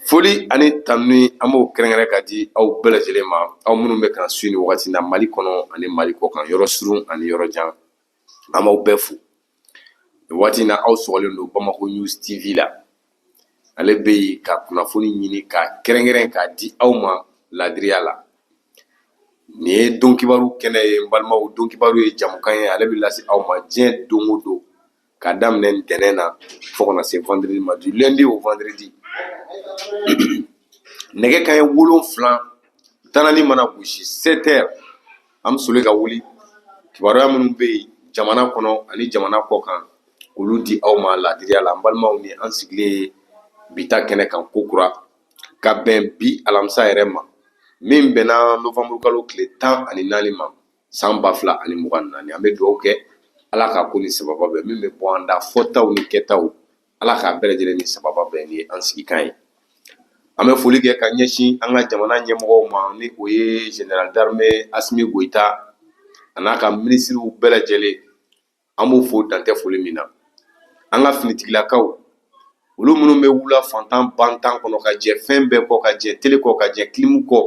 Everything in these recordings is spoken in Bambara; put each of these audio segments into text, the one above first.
Foli ani tanuni an b'o kɛrɛnkɛrɛn ka di aw bɛɛ lajɛlen ma aw minnu bɛ kan su ni wagati na Mali kɔnɔ ani Mali kɔ kan yɔrɔ surun ani yɔrɔ jan an b'aw bɛɛ fo waati na aw sɔgɔlen don Bamako News TV la ale bɛ yen ka kunnafoni ɲini ka kɛrɛnkɛrɛn ka di aw ma ladiriya la nin ye don kibaru kɛnɛ ye n balimaw don kibaru ye jamukan ye ale bɛ lase aw ma diɲɛ don o don ka daminɛ ntɛnɛn na fo kana se vendredi ma du lundi au vendredi nɛgɛ kanɲɛ 7 tanani mana gosi 7h an bɛ soli ka wuli kibaruya minnu bɛ yen jamana kɔnɔ ani jamana kɔ kan olu di aw ma ladiriya la n balimaw ni an sigilen bi ta kɛnɛ kan kokura ka bɛn bi alamisa yɛrɛ ma min bɛnna novembre kalo tile 14 ma san 2024 an bɛ dugawu kɛ ala ka ko ni sababa bɛn min bɛ bɔ an da fɔtaw ni kɛtaw ala k'a bɛɛ lajɛlen ni sababa bɛn ni an sigikan ye an bɛ foli kɛ ka ɲɛsin an ka jamana ɲɛmɔgɔw ma ni o ye général d'armée Asimi Goïta a n'a ka ministres bɛɛ lajɛlen an b'o fo dantɛ foli min na an ka finitigilakaw olu minnu bɛ wula fantan bantan kɔnɔ ka jɛ fɛn bɛɛ kɔ ka jɛ télé kɔ ka jɛ clim kɔ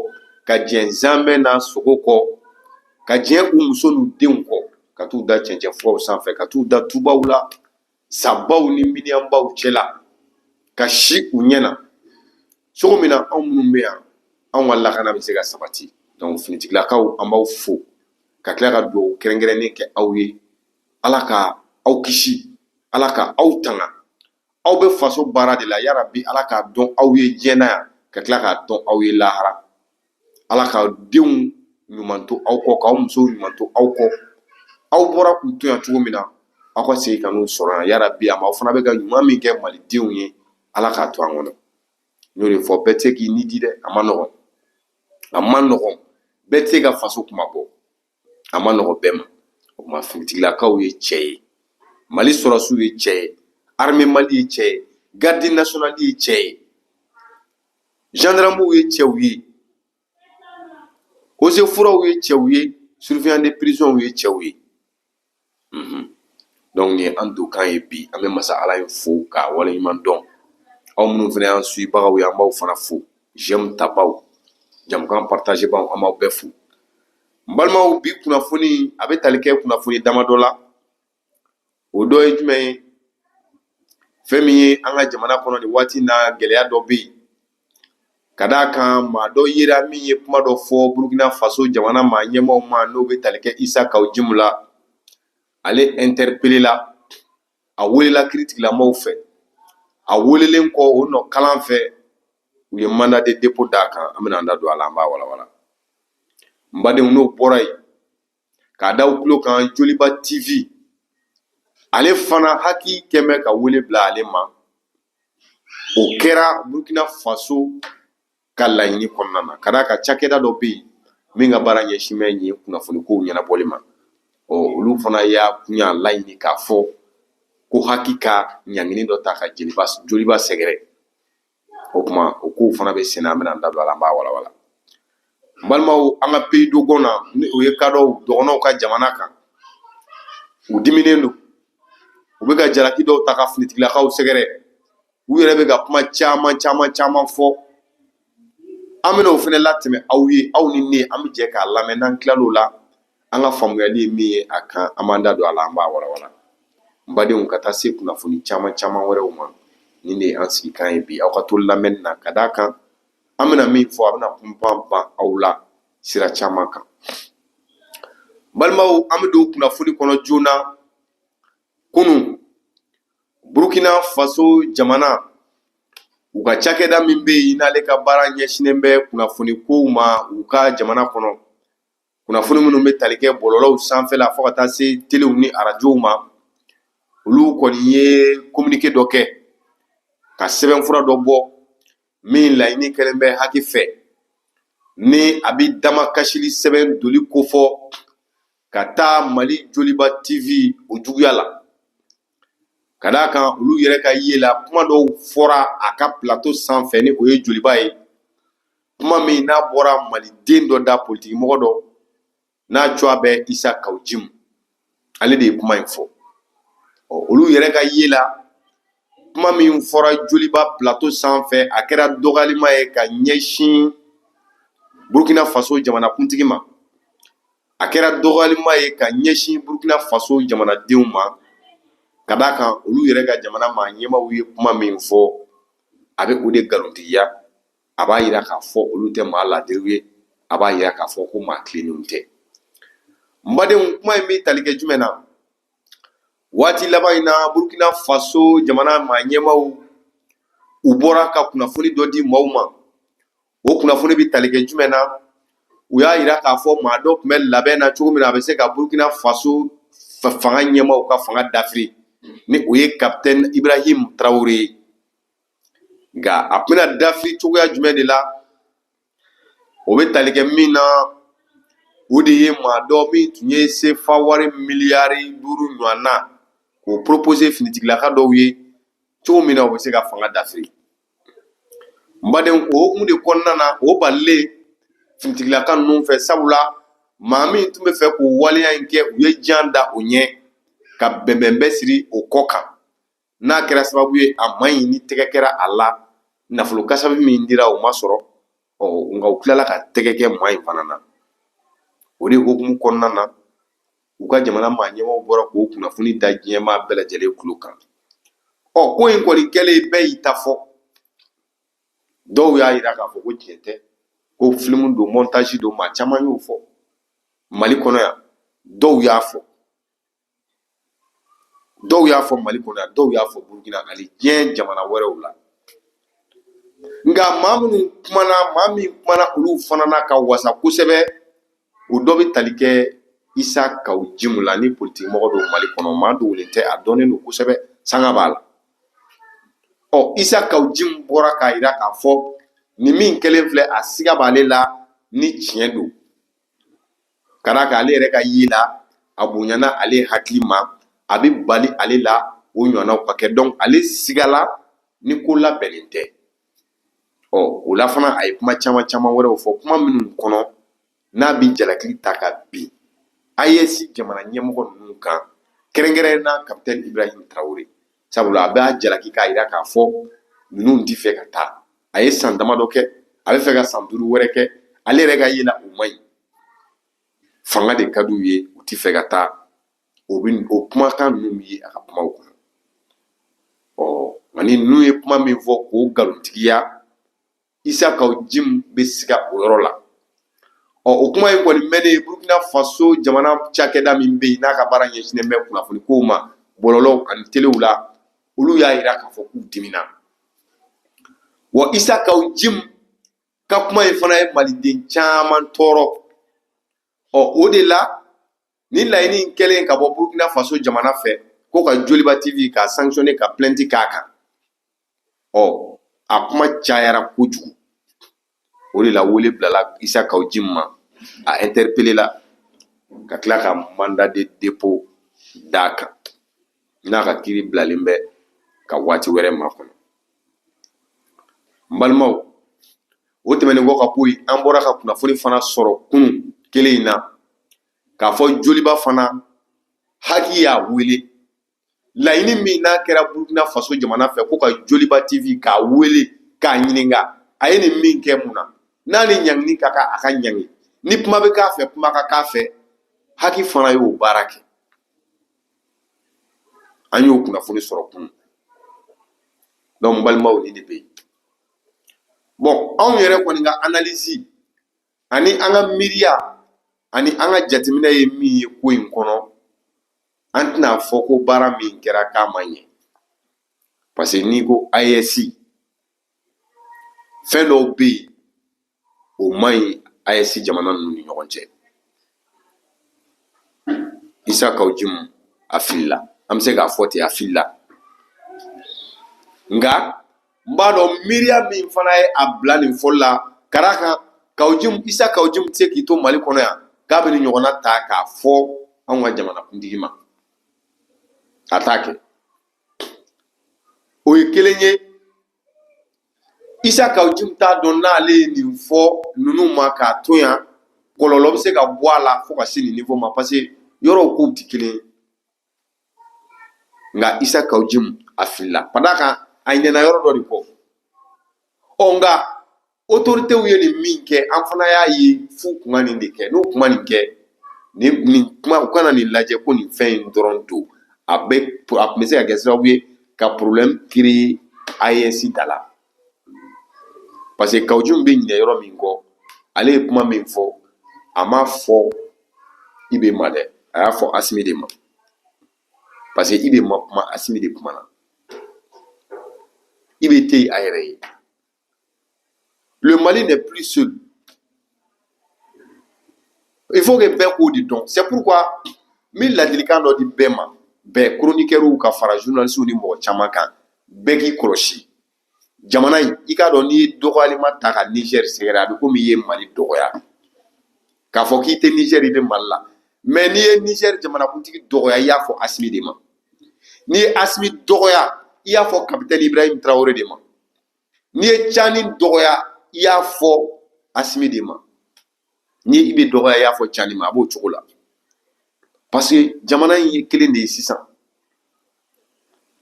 ka jɛ zanbɛ n'a sogo kɔ ka jɛ u muso n'u denw kɔ ka t'u da cɛncɛn furaw sanfɛ ka t'u da tubaw la sabaw ni miniyanbaw cɛla ka si u ɲɛna cogo min na anw minnu bɛ yan anw ka lakana bɛ se ka sabati donc finitigilakaw an b'aw fo ka tila ka dugawu kɛrɛnkɛrɛnnen kɛ aw ye ala ka aw kisi ala ka aw tanga aw bɛ faso baara de la yarabi ala k'a dɔn aw ye diɲɛ na yan ka tila k'a dɔn aw ye lahara ala ka denw ɲuman to aw kɔ k'aw musow ɲuman to aw kɔ aw bɔra k'u to yan cogo min na aw ka segin ka n'u sɔrɔ yan yarabi aw fana bɛ ka ɲuman min kɛ malidenw ye ala k'a to an kɔnɔ n'o de fɔ bɛɛ tɛ k'i ni di dɛ a ma nɔgɔn bɛɛ tɛ ka faso kuma bɔ a ma nɔgɔn bɛɛ ma o tuma finitigilakaw ye cɛ ye mali sɔrɔsiw ye cɛ ye armée Mali ye cɛ ye garde nationale ye cɛ ye gendarmew ye cɛw ye eaux et forêts ye cɛw ye surveillant de prisons ye cɛw ye donc nin ye an dokan ye bi an bɛ masa ala in fo k'a waleɲuman dɔn aw minnu fana y'an suibagaw ye an b'aw fana fo j'aime tabaw jamukan partage baw an b'aw bɛɛ fo n balimaw bi kunnafoni a bɛ tali kɛ kunnafoni damadɔ la o dɔ ye jumɛn ye fɛn min ye an ka jamana kɔnɔ nin waati na gɛlɛya dɔ bɛ yen ka d'a kan maa dɔ yera min ye kuma dɔ fɔ Burkina Faso jamana maa ɲɛmaaw ma n'o bɛ tali kɛ Isa Kawujimu la ale interpellé la a welela kiiritigilamaw fɛ a welelen kɔ o nɔ kalan fɛ u ye mandat de dépôt d'a kan an bɛna an da don a la an b'a walawala n badenw n'o bɔra yen k'a da u tulo kan Joliba TV ale fana haki kɛmɛ ka wele bila ale ma o kɛra Burkina Faso ka laɲini kɔnɔna na ka d'a kan cakɛda dɔ bɛ yen min ka baara ɲɛsin bɛ nin kunnafoni kow ɲɛnabɔli ma olu fana y'a laɲini k'a fɔ ko haki ka ɲangini dɔ ta ka Joliba sɛgɛrɛ o tuma o kow fana bɛ sen na an bɛna an da don a la an b'a walawala n balimaw an ka pays dogon na ni o ye kadɔw dɔgɔnɔw ka jamana kan u diminen don u bɛ ka jalaki dɔw ta ka finitigilakaw sɛgɛrɛ u yɛrɛ bɛ ka kuma caman fɔ an bɛna o fana latɛmɛ aw ye aw ni ne an bɛ jɛ k'a lamɛn n'an tilal'o la an ka faamuyali ye min ye a kan an b'an da don a la an b'a walawala n badenw ka taa se kunnafoni caman wɛrɛw ma nin de ye an sigikan ye bi aw ka to lamɛnni na ka d'a kan an bɛna min fɔ a bɛna kunpan ban aw la sira caman kan balimaw an bɛ don kunnafoni kɔnɔ joona kunun Burkina Faso jamana u ka cakɛda min bɛ yen n'ale ka baara ɲɛsinnen bɛ kunnafoni kow ma u ka jamana kɔnɔ kunnafoni minnu bɛ tali kɛ bɔlɔlɔw sanfɛla fo ka taa se telew ni arajow ma olu kɔni ye communiqué dɔ kɛ ka sɛbɛnfura dɔ bɔ min laɲini kɛlen bɛ haki fɛ ni a bɛ damakasili sɛbɛn doli kofɔ ka taa Mali Joliba TV o juguya la ka d'a kan olu yɛrɛ ka ye la kuma dɔw fɔra a ka plateau sanfɛ ni o ye Joliba ye kuma min n'a bɔra maliden dɔ da politikimɔgɔ dɔ n'a cogoya bɛ Isa Kawujimu ale de ye kuma in fɔ olu yɛrɛ ka ye la kuma min fɔra Joliba plateau sanfɛ a kɛra dɔgɔyalima ye ka ɲɛsin Burkina Faso jamanakuntigi ma, a kɛra dɔgɔyalima ye ka ɲɛsin Burkina Faso jamanadenw ma, ka d'a kan olu yɛrɛ ka jamana maa ɲɛmaw ye kuma min fɔ a bɛ o de nkalontigiya, a b'a jira k'a fɔ olu tɛ maa ladiriw ye, a b'a jira k'a fɔ ko maa tilennenw tɛ. N badenw, kuma in bɛ tali kɛ jumɛn na? Waati laban in na Burkina Faso jamana maa ɲɛmaw u bɔra ka kunnafoni dɔ di maaw ma. O kunnafoni bɛ tali kɛ jumɛn na? U y'a jira k'a fɔ maa dɔ tun bɛ labɛn na cogo min na a bɛ se ka Burkina Faso fanga ɲɛmaw ka fanga dafiri, ni o ye Capitaine Ibrahim Traoré ye. Nka a bɛna dafiri cogoya jumɛn de la? O bɛ tali kɛ min na, o de ye maa dɔ min tun ye CFA wari miliyari 5 ɲɔgɔn na k'o proposer finitigilaka dɔw ye cogo min na o bɛ se ka fanga dafiri. N badenw, o hukumu de kɔnɔna na o balilen finitigilaka ninnu fɛ, sabula maa min tun bɛ fɛ k'o waleya in kɛ u ye jan da o ɲɛ ka bɛnbɛnbɛn siri o kɔ kan. N'a kɛra sababu ye a ma ɲi ni tɛgɛ kɛra a la, nafolo kasabi min dira o ma sɔrɔ, nka u tilala ka tɛgɛ kɛ maa in fana na. O de hukumu kɔnɔna na u ka jamana maa ɲɛmaw bɔra k'o kunnafoni da diɲɛmaa bɛɛ lajɛlen kulo kan. Ko in kɔni kɛlen bɛɛ y'i ta fɔ. Dɔw y'a jira k'a fɔ ko tiɲɛ tɛ, ko film don, montage don, maa caman y'o fɔ. Mali kɔnɔ yan dɔw y'a fɔ. Dɔw y'a fɔ Mali kɔnɔ yan, dɔw y'a fɔ Burkina, hali diɲɛ jamana wɛrɛw la. Nka maa min kumana olu fana na ka wasa kosɛbɛ, o dɔ bɛ tali kɛ Isa Kawu Jimu la, ni politique mɔgɔ don Mali kɔnɔ, maa dogolen tɛ, a dɔnnen don kosɛbɛ, sanga b'a la. Isa Kawu Jimu bɔra k'a jira k'a fɔ ni min kɛlen filɛ a siga b'ale la ni tiɲɛ don. Ka d'a kan ale yɛrɛ ka ye la a bonyana ale hakili ma, a bɛ bali ale la o ɲɔgɔnnaw ka kɛ, donc ale sigala ni ko labɛnnen tɛ. O la fana a ye kuma caman wɛrɛw fɔ, kuma minnu kɔnɔ n'a bɛ jalaki ta ka bin AES jamana ɲɛmɔgɔ ninnu kan, kɛrɛnkɛrɛnnena Capitaine Ibrahim Traoré, sabula a b'a jalaki k'a jira k'a fɔ ninnu tɛ fɛ ka taa. A ye san damadɔ kɛ, a bɛ fɛ ka san 5 wɛrɛ kɛ, ale yɛrɛ ka ye la o man ɲi. Fanga de ka d'u ye, u tɛ fɛ ka taa. O kumakan ninnu ye a ka kumaw kɔnɔ. Nka ni ninnu ye kuma min fɔ k'o nkalontigiya, Isa Kawu Jimu bɛ siga o yɔrɔ la. O kuma in kɔni mɛnnen Burkina Faso jamana cakɛda min bɛ yen n'a ka baara ɲɛsinnen bɛ kunnafoni kow ma, bɔlɔlɔw ani telew la, olu y'a jira k'a fɔ k'u dimina. Wa Isa Kawu Jimu ka kuma in fana ye maliden caman tɔɔrɔ. O de la ni laɲini in kɛlen ka bɔ Burkina Faso jamana fɛ ko ka Joliba TV k'a sanctionner ka plainte k'a kan, a kuma cayara kojugu. O de la wele bilala Isa Kawu Jimu ma, a interpellé la ka tila ka mandat de dépôt d'a kan, n'a ka kiiri bilalen bɛ ka waati wɛrɛ makɔnɔ. N balimaw, o tɛmɛnen kɔ ka bɔ yen, an bɔra ka kunnafoni fana sɔrɔ kunun kelen in na k'a fɔ Joliba fana haki y'a wele. Laɲini min n'a kɛra Burkina Faso jamana fɛ ko ka Joliba TV k'a wele k'a ɲininka a ye nin min kɛ mun na, n'a ni ɲangini ka kan a ka ɲangi, ni kuma bɛ k'a fɛ kuma ka k'a fɛ, haki fana y'o baara kɛ. An y'o kunnafoni sɔrɔ kunun. Donc n balimaw, ni de bɛ yen. Bon, anw yɛrɛ kɔni ka analyse ani an ka miiriya ani an ka jateminɛ ye min ye ko in kɔnɔ, an tɛna fɔ ko baara min kɛra k'a ma ɲɛ. Parce que n'i ko AES, fɛn dɔw bɛ yen o man ɲi AES jamana ninnu ni ɲɔgɔn cɛ. Isa Kawu Jimu a filila, an bɛ se k'a fɔ ten, a filila. Nka n b'a dɔn miiriya min fana ye a bila nin fɔli la, ka d'a kan Isa Kawu Jimu tɛ se k'i to Mali kɔnɔ yan k'a bɛ nin ɲɔgɔnna ta k'a fɔ anw ka jamanakuntigi ma, a t'a kɛ. O ye kelen ye. Isa Kawu Jimu t'a dɔn n'ale ye nin fɔ ninnu ma k'a to yan, kɔlɔlɔ bɛ se ka bɔ a la fo ka se nin niveau ma, parce que yɔrɔw kow tɛ kelen ye. Nka Isa Kawu Jimu a filila, ka d'a kan a ɲɛna yɔrɔ dɔ de kɔ nka autorité ye nin min kɛ an fana y'a ye f'u kun ka nin de kɛ n'u kun ma nin kɛ nin kuma u kana nin lajɛ ko nin fɛn in dɔrɔn don a tun bɛ se ka kɛ sababu ye ka problème créer AES da la parce que Kaoujoum bɛ ɲinɛ yɔrɔ min kɔ ale ye kuma min fɔ a ma fɔ Ibe ma dɛ a y'a fɔ Asimi de ma parce que Ibe ma kuma Asimi de kuma na Ibe tɛ yen a yɛrɛ ye. Le Mali n'est plus seul. Il faut que bɛɛ k'o de dɔn. C'est pourquoi min ladilikan dɔ di bɛɛ ma bɛɛ chroniqueurs ka fara journalistes ni mɔgɔ caman kan bɛɛ k'i kɔlɔsi. Jamana in i k'a dɔn n'i ye dɔgɔyalima ta ka Niger sɛgɛrɛ a bɛ komi i ye Mali dɔgɔya. K'a fɔ k'i tɛ Niger i bɛ Mali la. Mais n'i ye Niger jamanakuntigi dɔgɔya i y'a fɔ Asimi de ma. N'i ye Asimi dɔgɔya i y'a fɔ capitaine Ibrahim Traoré de ma. N'i ye Tchani dɔgɔya i y'a fɔ Asimi de ma. Ni i bɛ dɔgɔya i y'a fɔ Tchani ma a b'o cogo la. Parce que jamana in ye kelen de ye sisan.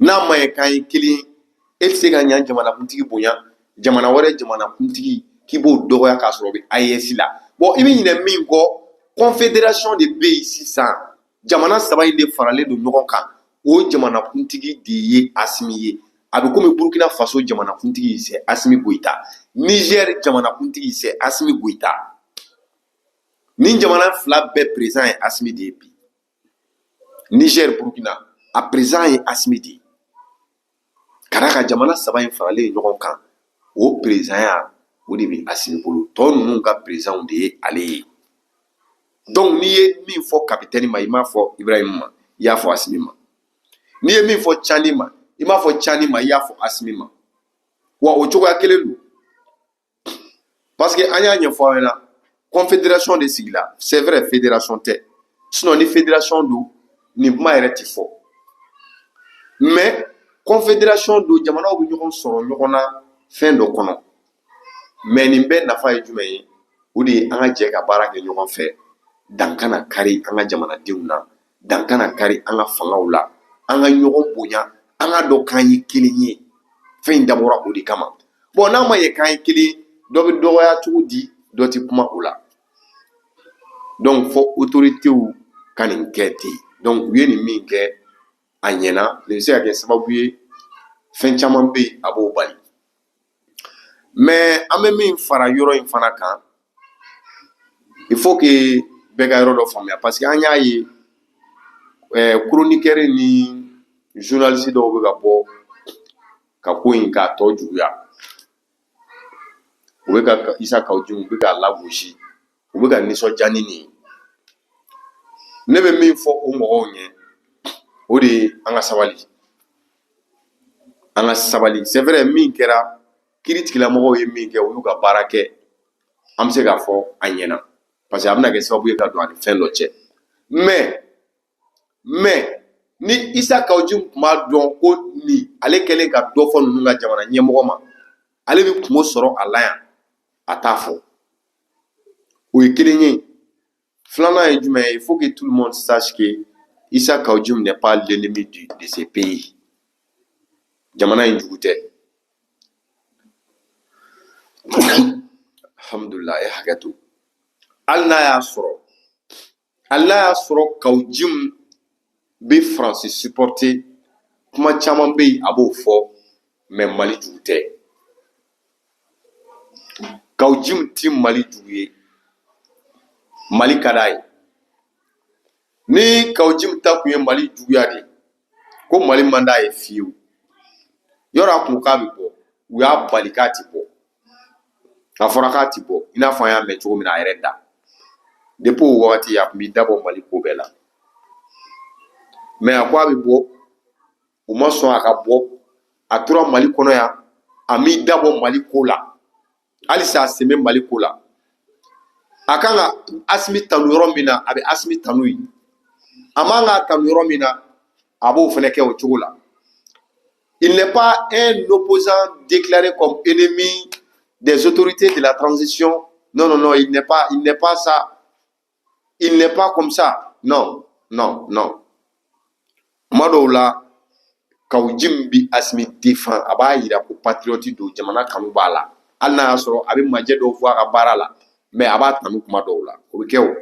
N'a ma ɲɛ k'an ye kelen e tɛ se ka ɲɛ jamanakuntigi bonya jamana wɛrɛ jamanakuntigi k'i b'o dɔgɔya k'a sɔrɔ o bɛ AES la. Bon i bɛ ɲinɛ min kɔ confédération de bɛ yen sisan jamana saba in de faralen don ɲɔgɔn kan o jamanakuntigi de ye Asimi ye. A bɛ komi Burkina Faso jamanakuntigi c'est Asimi Goïta. Niger jamanakuntigi c'est Asimi Goïta. Ni jamana fila bɛɛ président ye Asimi de ye bi. Niger Burkina a président ye Asimi de ye. Ka d'a kan jamana saba in faralen ɲɔgɔn kan o président ya o de bɛ Asimi bolo tɔ ninnu ka président de ye ale ye. Donc n'i ye min fɔ capitaine ma i m'a fɔ Ibrahim ma i y'a fɔ Asimi ma. N'i ye min fɔ Tchani ma i m'a fɔ Tchani ma i y'a fɔ Asimi ma. Wa o cogoya kelen don. Parce que an y'a ɲɛfɔ aw ɲɛna confédération de sigila c'est vrai fédération tɛ sinon ni fédération don nin kuma yɛrɛ ti fɔ. Mais confédération don jamanaw bɛ ɲɔgɔn sɔrɔ ɲɔgɔn na fɛn dɔ kɔnɔ. Mais nin bɛɛ nafa ye jumɛn ye o de ye an ka jɛ ka baara kɛ ɲɔgɔn fɛ dan kana kari an ka jamanadenw na dan kana kari an ka fangaw la an ka ɲɔgɔn bonya an ka dɔn k'an ye kelen ye fɛn in dabɔra o de kama. Bon n'a ma ye k'an ye kelen dɔ bɛ dɔgɔya cogo di dɔ tɛ kuma o la. Donc fɔ autorités ka nin kɛ ten. Donc u ye nin min kɛ a ɲɛna nin bɛ se ka kɛ sababu ye fɛn caman bɛ yen a b'o bali. Mais an bɛ min fara yɔrɔ in fana kan il faut que bɛɛ ka yɔrɔ dɔ faamuya parce que an y'a ye chroniqueurs ni journalistes dɔw bɛ ka bɔ ka ko in k'a tɔ juguya. U bɛ ka Isa Kaoujoum u bɛ k'a lagosi u bɛ ka nisɔndiya ni nin ye. Ne bɛ min fɔ o mɔgɔw ɲɛ o de ye an ka sabali. An ka sabali c'est vrai min kɛra kiiri tigilamɔgɔw ye min kɛ u y'u ka baara kɛ an bɛ se k'a fɔ a ɲɛna parce que a bɛna kɛ sababu ye ka don ani fɛn dɔ cɛ. Mais ni Isa Kaoujoum tun b'a dɔn ko nin ale kɛlen ka dɔ fɔ ninnu ka jamana ɲɛmɔgɔ ma ale bɛ kungo sɔrɔ a la yan a t'a fɔ. O ye kelen ye. Filanan ye jumɛn ye il faut que tout le monde sache que Isa Kaoujoum n'est pas l'ennemi de ce pays. Jamana in jugu tɛ. Alhamdulillah e hakɛ to. Hali n'a y'a sɔrɔ Kaoujoum bɛ France supporter kuma caman bɛ yen a b'o fɔ mais Mali jugu tɛ. Kaoujoum ti Mali jugu ye. Mali ka d'a ye. Ni Kaoujoum ta kun ye Mali juguya de ko Mali man d'a ye fiyewu yɔrɔ a kun k'a bɛ bɔ u y'a bali k'a ti bɔ. A fɔra k'a ti bɔ i n'a fɔ an y'a mɛn cogo min na a yɛrɛ da. Depuis o wagati a kun b'i dabɔ Mali ko bɛɛ la. Mais a ko a bɛ bɔ u ma sɔn a ka bɔ a tora Mali kɔnɔ yan a m'i dabɔ Mali ko la halisa a sen bɛ Mali ko la. A kan ka Asimi tanu yɔrɔ min na a bɛ Asimi tanu yen. A man ka tanu yɔrɔ min na a b'o fana kɛ o cogo la. Il n'est pas un opposant déclaré comme ennemi des autorités de la transition. Non, il n'est pas ça. Il n'est pas comme ça. Non. Kuma dɔw la Kaujim bi Asmi défend aba yira ko patriote do jamana kanu bala alna asoro abi maje do fo aka barala mais aba tanu kuma do la ko be kew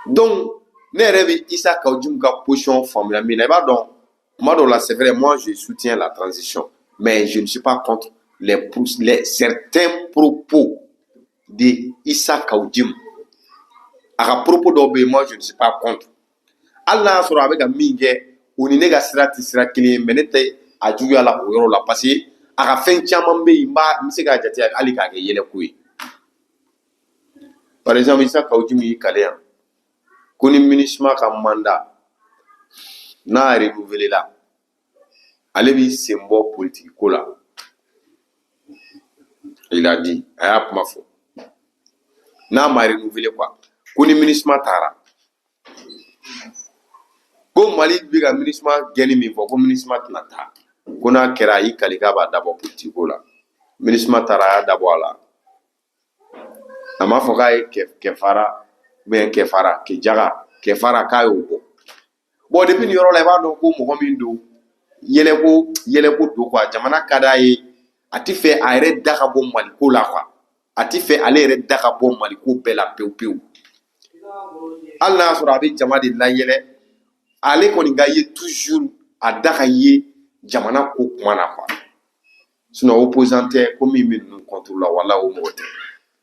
donc ne rêve Issa Kaujim ka position formula mais ba donc kuma do la c'est vrai moi je soutiens la transition mais je ne suis pas contre certains propos de Issa Kaujim aka propos do be moi je ne suis pas contre alna asoro abi ga minge oni ne ka sira ti sira kelen mais ne tɛ a juguya la o yɔrɔ la parce que a ka fɛn caman bɛ yen n bɛ se k'a jate hali k'a kɛ yɛlɛko ye par exemple Issa Kaujim y'i kale yan ko ni MINUSMA ka mandat n'a renouvelé la ale b'i sen bɔ politique ko la il a dit a y'a kuma fɔ n'a ma renouvelé quoi ko ni MINUSMA taara ko Mali bɛ ka MINUSMA gɛnni min fɔ ko MINUSMA tɛna taa ko n'a kɛra a y'i kali k'a b'a dabɔ politique ko la MINUSMA taara a y'a dabɔ a la a m'a fɔ k'a ye kɛfara bien kɛfara kɛjaga kɛfara k'a y'o bɔ bon depuis nin yɔrɔ la i b'a dɔn ko mɔgɔ min don yɛlɛko don quoi jamana ka d'a ye a ti fɛ a yɛrɛ da ka bɔ Mali ko la quoi a ti fɛ ale yɛrɛ da ka bɔ Mali ko bɛɛ la pewu pewu hali n'a y'a sɔrɔ a bɛ jama de layɛlɛ ale kɔni ka ye toujours a da ka ye jamana ko kuma na quoi sinon opposant tɛ ko min bɛ ninnu contre la wala o mɔgɔ tɛ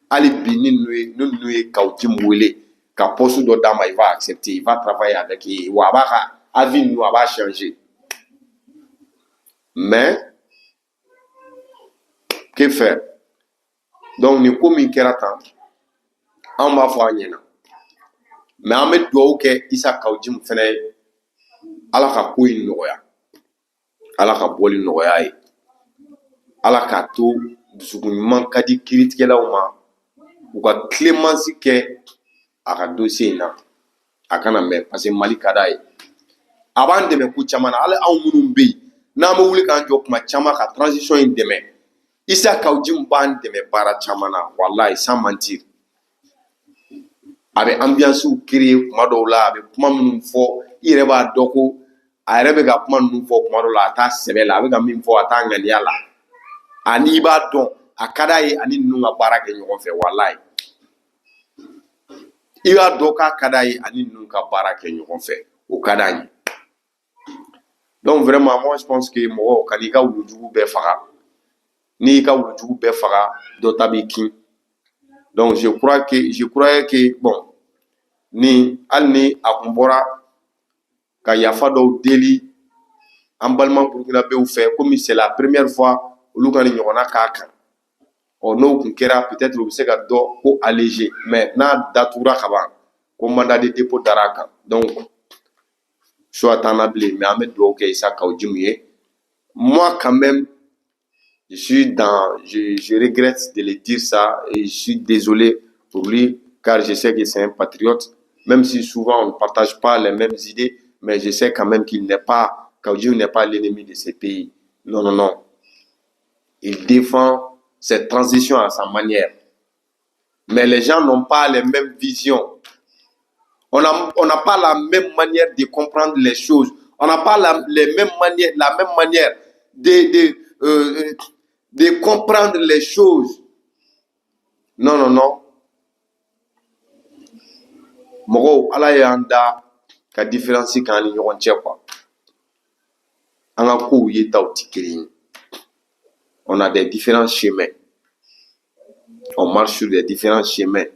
hali bi ni ninnu ye Kaujim wele ka poste dɔ d'a ma il va accepter il va travailler avec wa a b'a ka avis ninnu a b'a changer mais que faire donc nin ko min kɛra tan an b'a fɔ a ɲɛna mais an bɛ dugawu kɛ Issa Kaujim fɛnɛ ye ala ka ko in nɔgɔya ala ka bɔli nɔgɔya ye ala k'a to dusukun ɲuman ka di kiiritigɛlaw ma u ka clémence kɛ a ka dossier in na a kana mɛn parce que Mali ka d'a ye a b'an dɛmɛ ko caman na hali anw minnu bɛ yen n'an bɛ wuli k'an jɔ kuma caman ka transition in dɛmɛ Issa Kaujim b'an dɛmɛ baara caman na walayi sans mentir a bɛ ambiance créer kuma dɔw la a bɛ kuma minnu fɔ i yɛrɛ b'a dɔn ko a yɛrɛ bɛ ka kuma ninnu fɔ kuma dɔw la a t'a sɛbɛ la a bɛ ka min fɔ a t'a ŋaniya la ani i b'a dɔn a ka d'a ye ani ninnu ka baara kɛ ɲɔgɔn fɛ walayi i b'a dɔn k'a ka d'a ye ani ninnu ka baara kɛ ɲɔgɔn fɛ o ka d'an ye donc vraiment moi je pense que mɔgɔ ka n'i ka wulujugu bɛɛ faga n'i y'i ka wulujugu bɛɛ faga dɔ ta b'i kin donc je croyais que bon ni hali ni a kun bɔra ka yafa dɔw deli an balima burukinabew fɛ komi c'est la première fois olu ka ni ɲɔgɔnna k'a kan n'o kun kɛra peut-être u bɛ se ka dɔ ko alléger mais n'a datugura ka ban ko mandat de dépôt dar'a kan donc choix t'en a bilen mais an bɛ dugawu kɛ Issa Kaujim ye moi quand même je regrette de le dire ça et je suis désolé pour lui car je sais que c'est un patriote même si souvent on ne partage pas les mêmes idées mais je sais quand même Kaujim n'est pas l'ennemi de ce pays non non non il défend cette transition à sa manière mais les gens n'ont pas les mêmes visions on n'a pas la même manière de comprendre les choses on n'a pas la même manière de comprendre les choses. Non, non, non. Mɔgɔw ala y'an da ka différence k'an ni ɲɔgɔn cɛ quoi. An ka kow ye taw ti kelen ye. On a des différents chemins. On marche sur des différents chemins.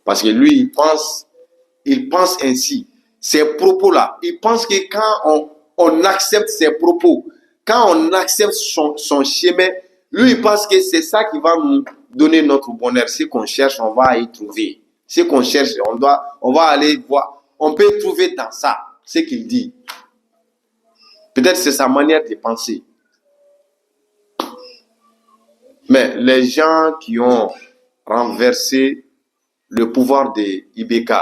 Parce que lui, il pense ainsi. Ces propos-là, il pense que quand on accepte ses propos, quand on accepte son chemin, lui, il pense que c'est ça qui va nous donner notre bonheur. Ce qu'on cherche, on va y trouver. Ce qu'on cherche, on va aller voir. On peut trouver dans ça ce qu'il dit. Peut-être c'est sa manière de penser. Mais les gens qui ont renversé le pouvoir de IBK,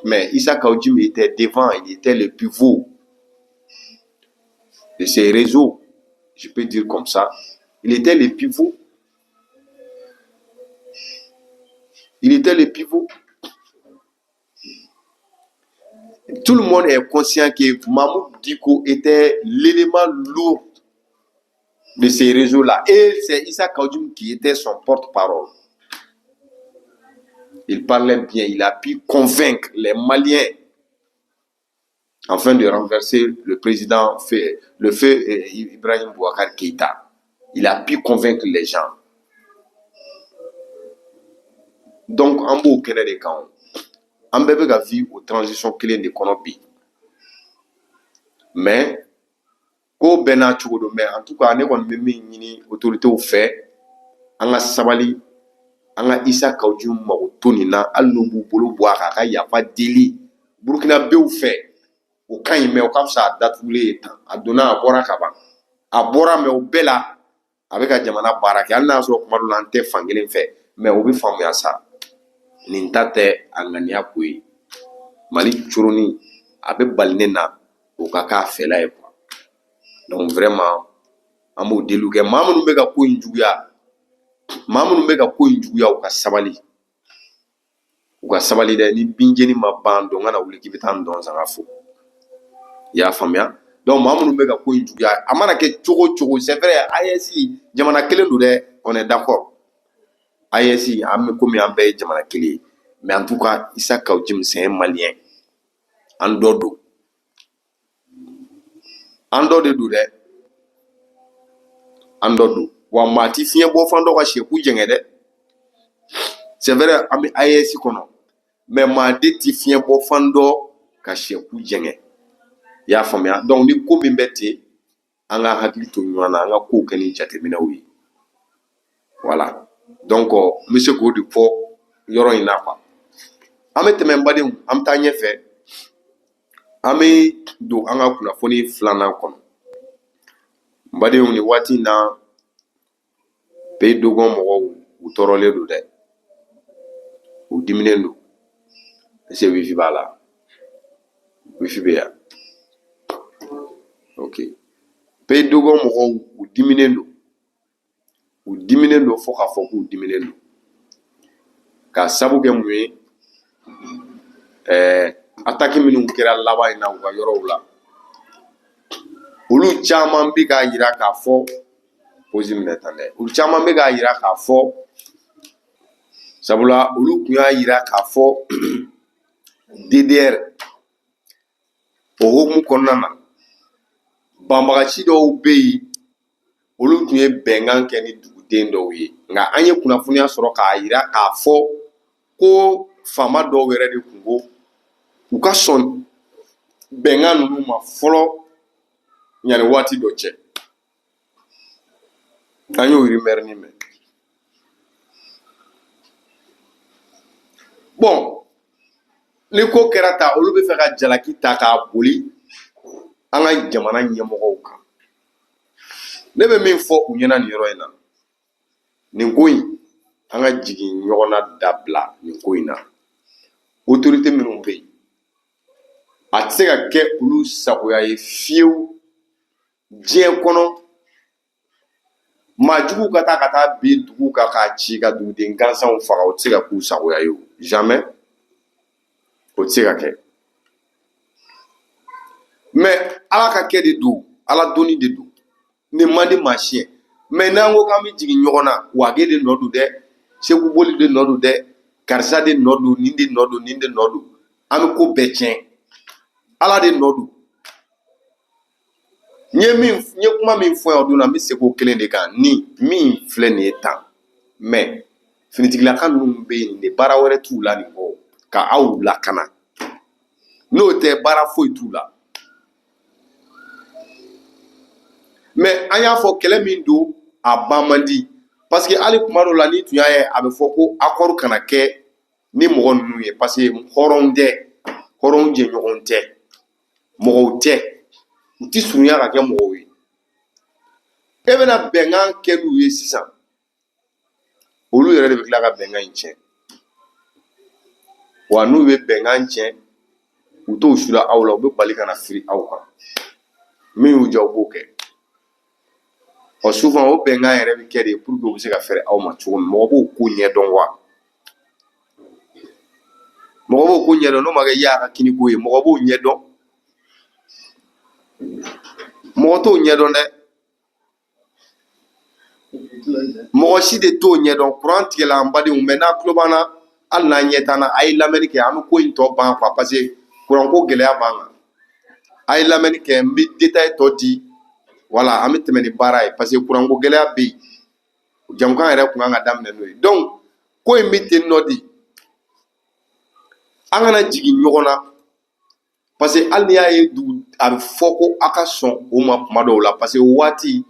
mais Issa Kaujim était devant, il était le pivot de ces réseaux, je peux dire comme ça. Il était le pivot. Il était le pivot. Tout le monde est conscient que Mahmoud Diko était l'élément lourd de ces réseaux-là. Et c'est Issa Kaudjoum qui était son porte-parole. Il parlait bien, il a pu convaincre les Maliens afin de renverser le président, le feu Ibrahim Boubacar Keïta. Il a pu convaincre les gens. Donc, en beau kene de kan, en bébé ga vie aux transitions clés de Konobi. Mais, ko bena chugodo, mais en tout cas, ne kon mimi ni autorité au fait, en la sabali, en la Issa Kaudjoum ma otonina, al nobu bolo boaka, ya pas délit. Burkina be au fait, au kan yime, au kam sa date voulé, a donné à bora kaba. A bora me au bela, avec a jamana baraki, al na so kumaru lante fangelen fait, mais au bi famu ya sa. Nintate angania kui mali churuni abe balnena o kaka fela e quoi. Donc vraiment amu deluke mamunu mega ko injuya o ka sabali de ni binjeni mabando ngana wuli kibitan don zanga fo ya famia. Donc mamunu mega ko injuya amana ke chogo c'est vrai ayesi jamana kelen do de on est d'accord ayesi am ko mi ambe jamana kelen. Mais en tout cas, Issa Kaudjoum, c'est un Malien. Andodo. Andodo do de. Andodo. Wa mati fiye bo fando ka sheku jengede. C'est vrai, ami ayesi kono. Mais mati ti fiye bo fando ka sheku jenge. Ya famia. Donc ni ko mimbete anga hakili to nywana anga ko kani jatemina wi. Voilà. Donc monsieur Kodi po yoro ina pa. Ame teme mbadi amta nyefe. Ame do anga kuna foni flana kono. Mbadi ni wati na pe dogon mo u torole do de. U diminendo. Se wifi bala. Wifi beya. OK. Pe dogon mo u diminendo. U diminendo fo ka fo ku diminendo. Ka sabu ke mwe attaque minnu kɛra laban in na u ka yɔrɔw la olu caman bɛ k'a yira k'a fɔ posi minɛ tan dɛ olu caman bɛ k'a yira k'a fɔ sabula olu tun y'a yira k'a fɔ DDR o hukumu kɔnɔna na banbagaci dɔw bɛ yen olu tun ye bɛnkan kɛ ni duguden dɔw ye nka an ye kunnafoniya sɔrɔ k'a yira k'a fɔ ko faama dɔw yɛrɛ de tun ko u ka sɔn bɛnkan ninnu ma fɔlɔ ɲani waati dɔ cɛ an y'o rumeur ni mɛn bon ni ko kɛra ta olu bɛ fɛ ka jalaki ta k'a boli an ka jamana ɲɛmɔgɔw kan ne bɛ min fɔ u ɲɛna nin yɔrɔ in na nin ko in an ka jigin ɲɔgɔn na dabila nin ko in na autorité minnu bɛ yen a tɛ se ka kɛ olu sagoya ye fiyewu diɲɛ kɔnɔ maajugu ka taa bin dugu kan k'a ci ka duguden gansanw faga o tɛ se ka k'u sagoya ye o jamais o tɛ se ka kɛ mais ala ka kɛ de don ala donni de don nin man di maa si ye mais n'an ko k'an bɛ jigin ɲɔgɔn na wage de nɔ don dɛ segu boli de nɔ don dɛ karisa de nɔ don nin de nɔ don nin de nɔ don an bɛ ko bɛɛ tiɲɛ ala de nɔ don n ye kuma min fɔ yan o don na n bɛ segin o kelen de kan ni min filɛ nin ye tan mais finitigilaka ninnu bɛ yen de baara wɛrɛ t'u la nin kɔ ka aw lakana n'o tɛ baara foyi t'u la mais an y'a fɔ kɛlɛ min don a ban man di parce que hali kuma dɔw la ni tun y'a ye a bɛ fɔ ko accord kana kɛ ni mɔgɔ ninnu ye parce que hɔrɔn tɛ hɔrɔn jɛɲɔgɔn tɛ mɔgɔw tɛ u tɛ surunya ka kɛ mɔgɔw ye e bɛna bɛnkan kɛ n'u ye sisan olu yɛrɛ de bɛ tila ka bɛnkan in tiɲɛ wa n'u bɛ bɛnkan tiɲɛ u t'o sula aw la u bɛ bali ka na firi aw kan min y'u diya u b'o kɛ ɔ souvent o bɛnkan yɛrɛ bɛ kɛ de pour que u bɛ se ka fɛrɛ aw ma cogo min mɔgɔ b'o ko ɲɛdɔn wa mɔgɔ b'o ko ɲɛdɔn n'o ma kɛ y'a ka kini ko ye mɔgɔ b'o ɲɛdɔn mɔgɔ t'o ɲɛdɔn dɛ mɔgɔ si de t'o ɲɛdɔn kuran tigɛla an badenw mɛ n'a tulo b'an na hali n'an ɲɛ t'an na a ye lamɛnni kɛ an bɛ ko in tɔ ban quoi parce que kuran ko gɛlɛya b'an kan a ye lamɛnni kɛ n bɛ détail tɔ di voilà an bɛ tɛmɛ ni baara ye parce que kuran ko gɛlɛya bɛ yen jamukan yɛrɛ kun kan ka daminɛ n'o ye donc ko in bɛ ten nɔ de an kana jigin ɲɔgɔn na parce que hali n'i y'a ye a bɛ fɔ ko a ka sɔn o ma kuma dɔw la parce que o waati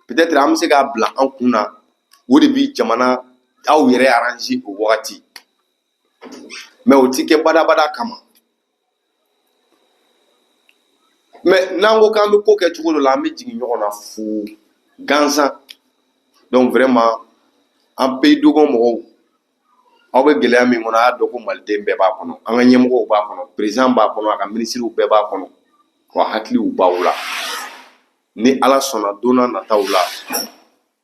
peut-être an bɛ se k'a bila an kun na o de bi jamana aw yɛrɛ arranger o wagati mais o ti kɛ badabada kama mais n'an ko k'an bɛ ko kɛ cogo dɔ la an bɛ jigin ɲɔgɔn na fu gansan donc vraiment an pays dɔgɔ mɔgɔw aw bɛ gɛlɛya min kɔnɔ a y'a dɔn ko maliden bɛɛ b'a kɔnɔ an ka ɲɛmɔgɔw b'a kɔnɔ président b'a kɔnɔ a ka ministres bɛɛ b'a kɔnɔ wa hakiliw b'aw la ni ala sɔnna don n'a nataw la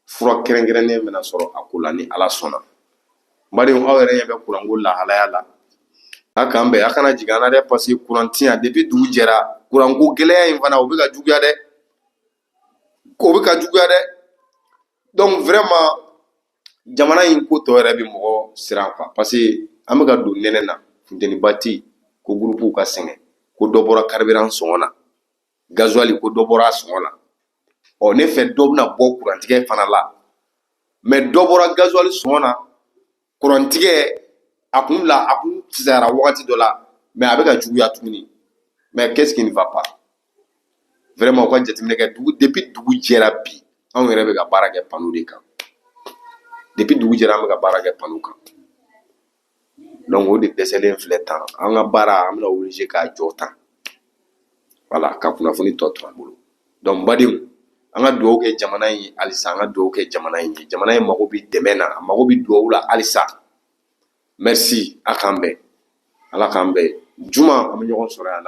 fura kɛrɛnkɛrɛnnen bɛna sɔrɔ a ko la ni ala sɔnna badenw aw yɛrɛ ɲɛ bɛ kuranko lahalaya la a k'an bɛn a kana jigin an na dɛ parce que kuran ti yan depuis dugu jɛra kuranko gɛlɛya in fana o bɛ ka juguya dɛ o bɛ ka juguya dɛ donc vraiment jamana in ko tɔ yɛrɛ bɛ mɔgɔ siran quoi parce que an bɛ ka don nɛnɛ na funteniba tɛ yen ko gurupuw ka sɛgɛn ko dɔ bɔra carburant sɔngɔ na gasoil ko dɔ bɔra a sɔngɔ la ɔ ne fɛ dɔ bɛna bɔ kurantigɛ fana la mais dɔ bɔra gasoil sɔngɔ na kurantigɛ a kun fisayara wagati dɔ la mais a bɛ ka juguya tuguni mais qu'est-ce qui ne va pas vraiment u ka jateminɛ kɛ depuis dugu jɛra bi anw yɛrɛ bɛ ka baara kɛ panneau de kan depuis dugu jɛra an bɛ ka baara kɛ panneau kan donc o de dɛsɛlen filɛ tan an ka baara an bɛna obligé k'a jɔ tan voilà ka kunnafoni tɔ to an bolo donc badenw an ka dugawu kɛ jamana in ye halisa an ka dugawu kɛ jamana in ye jamana in mago bɛ dɛmɛ na a mago bɛ dugawu la halisa merci a k'an bɛn ala k'an bɛn juma an bɛ ɲɔgɔn sɔrɔ yan